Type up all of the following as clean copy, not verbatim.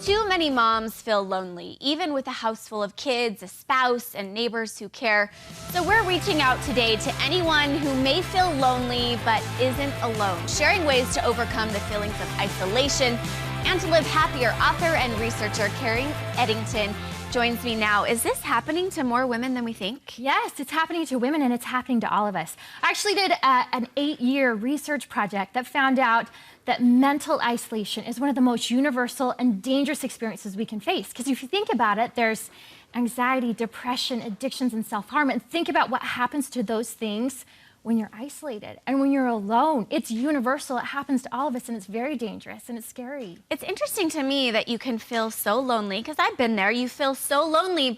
Too many moms feel lonely, even with a house full of kids, a spouse, and neighbors who care. So we're reaching out today to anyone who may feel lonely but isn't alone, sharing ways to overcome the feelings of isolation and to live happier. Author and researcher Carrie Eddington joins me now. Is this happening to more women than we think? Yes, it's happening to women and it's happening to all of us. I actually did an 8-year research project that found out that mental isolation is one of the most universal and dangerous experiences we can face. Because if you think about it, there's anxiety, depression, addictions, and self-harm. And think about what happens to those things when you're isolated and when you're alone. It's universal. It happens to all of us, and it's very dangerous and it's scary. It's interesting to me that you can feel so lonely, because I've been there. You feel so lonely,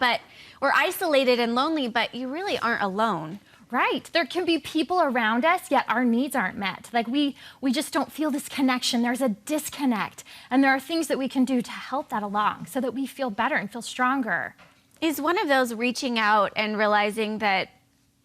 or isolated and lonely, but you really aren't alone. Right. There can be people around us, yet our needs aren't met. Like we just don't feel this connection. There's a disconnect. And there are things that we can do to help that along so that we feel better and feel stronger. Is one of those reaching out and realizing that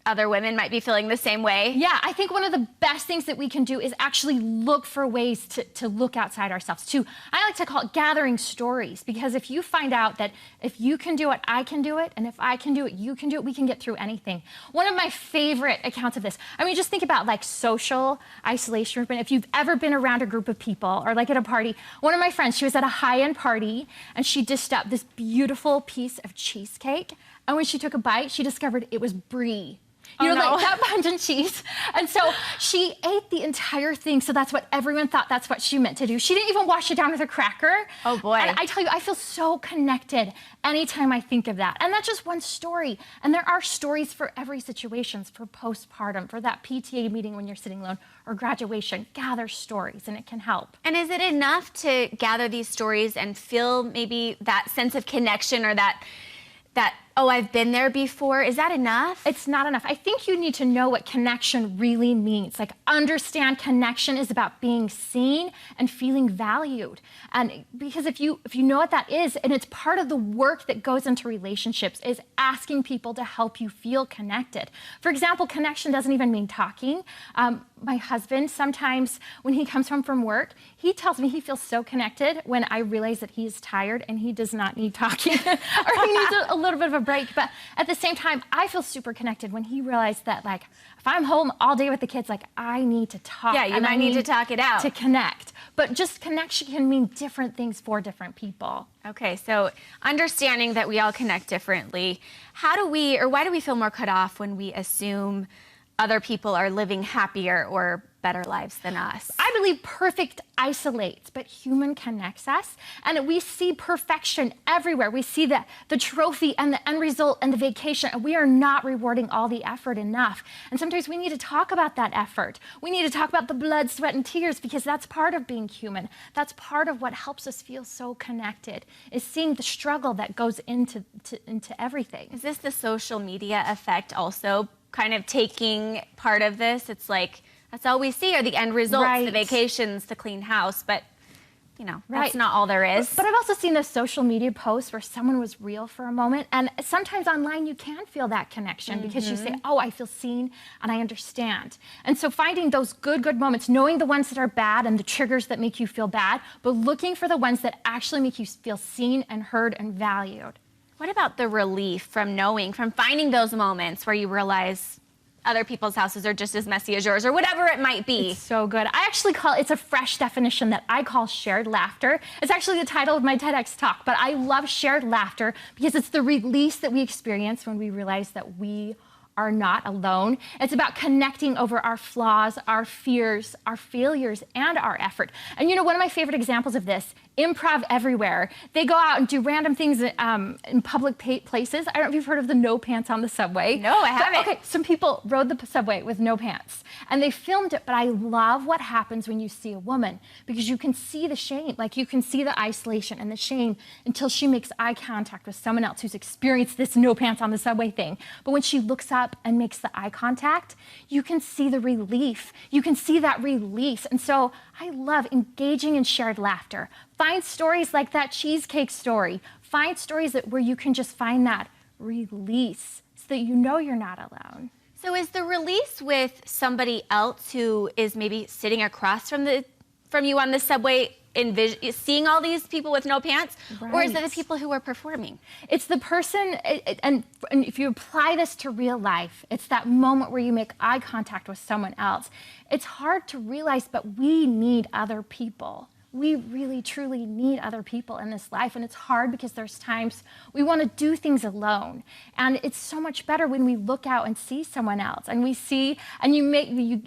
other women might be feeling the same way? Yeah, I think one of the best things that we can do is actually look for ways to look outside ourselves. I like to call it gathering stories, because if you find out that if you can do it, I can do it, and if I can do it, you can do it, we can get through anything. One of my favorite accounts of this, I mean, just think about like social isolation. If you've ever been around a group of people or like at a party, one of my friends, she was at a high-end party and she dished up this beautiful piece of cheesecake. And when she took a bite, she discovered it was brie. You know, like that Parmesan cheese. And so she ate the entire thing. So that's what everyone thought that's what she meant to do. She didn't even wash it down with a cracker. Oh, boy. And I tell you, I feel so connected anytime I think of that. And that's just one story. And there are stories for every situation, for postpartum, for that PTA meeting when you're sitting alone, or graduation. Gather stories, and it can help. And is it enough to gather these stories and feel maybe that sense of connection, or that oh, I've been there before? Is that enough? It's not enough. I think you need to know what connection really means. Like, understand connection is about being seen and feeling valued. And because if you know what that is, and it's part of the work that goes into relationships, is asking people to help you feel connected. For example, connection doesn't even mean talking. My husband, sometimes when he comes home from work, he tells me he feels so connected when I realize that he is tired and he does not need talking, or he needs a little bit of a break. But at the same time, I feel super connected when he realized that, like, if I'm home all day with the kids, like, I need to talk. Yeah, you might need to talk it out. To connect. But just connection can mean different things for different people. Okay, so understanding that we all connect differently, why do we feel more cut off when we assume other people are living happier or better lives than us? I believe perfect isolates, but human connects us. And we see perfection everywhere. We see the trophy and the end result and the vacation, and we are not rewarding all the effort enough. And sometimes we need to talk about that effort. We need to talk about the blood, sweat, and tears, because that's part of being human. That's part of what helps us feel so connected, is seeing the struggle that goes into everything. Is this the social media effect also kind of taking part of this? It's like, that's all we see are the end results, right. The vacations, the clean house, but you know, right. That's not all there is. But I've also seen those social media posts where someone was real for a moment, and sometimes online you can feel that connection because you say, oh, I feel seen and I understand. And so finding those good moments, knowing the ones that are bad and the triggers that make you feel bad, but looking for the ones that actually make you feel seen and heard and valued. What about the relief from finding those moments where you realize other people's houses are just as messy as yours, or whatever it might be? It's so good. I actually it's a fresh definition that I call shared laughter. It's actually the title of my TEDx talk, but I love shared laughter because it's the release that we experience when we realize that we are not alone. It's about connecting over our flaws, our fears, our failures, and our effort. And you know, one of my favorite examples of this, Improv Everywhere. They go out and do random things in public places. I don't know if you've heard of the no pants on the subway. No, I haven't. Okay, some people rode the subway with no pants, and they filmed it, but I love what happens when you see a woman, because you can see the shame, like you can see the isolation and the shame until she makes eye contact with someone else who's experienced this no pants on the subway thing. But when she looks up and makes the eye contact, you can see the relief. You can see that release. And so I love engaging in shared laughter. Find stories like that cheesecake story. Find stories where you can just find that release so that you know you're not alone. So is the release with somebody else who is maybe sitting across from you on the subway, seeing all these people with no pants? Right. Or is it the people who are performing? It's the person, and if you apply this to real life, it's that moment where you make eye contact with someone else. It's hard to realize, but we need other people. We really, truly need other people in this life. And it's hard because there's times we want to do things alone. And it's so much better when we look out and see someone else. And we see, and you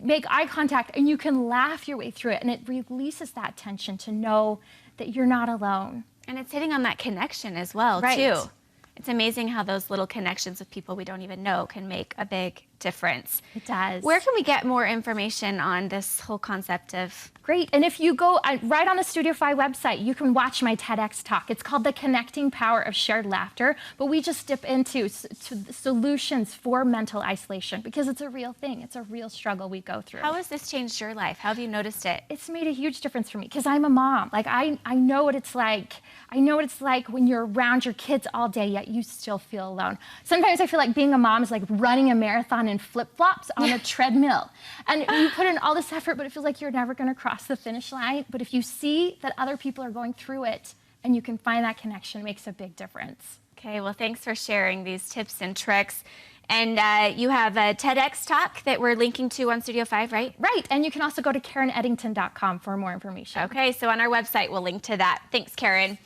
make eye contact and you can laugh your way through it. And it releases that tension to know that you're not alone. And it's hitting on that connection as well, Right. too. It's amazing how those little connections with people we don't even know can make a big difference. It does. Where can we get more information on this whole concept of... Great. And if you go right on the Studio 5 website, you can watch my TEDx talk. It's called The Connecting Power of Shared Laughter, but we just dip into solutions for mental isolation because it's a real thing. It's a real struggle we go through. How has this changed your life? How have you noticed it? It's made a huge difference for me because I'm a mom. Like I know what it's like. I know what it's like when you're around your kids all day, yet you still feel alone. Sometimes I feel like being a mom is like running a marathon in flip-flops on a treadmill. And you put in all this effort, but it feels like you're never going to cross the finish line. But if you see that other people are going through it and you can find that connection, it makes a big difference. Okay, well, thanks for sharing these tips and tricks. And you have a TEDx talk that we're linking to on Studio 5, right? Right, and you can also go to KarenEddington.com for more information. Okay, so on our website, we'll link to that. Thanks, Karen.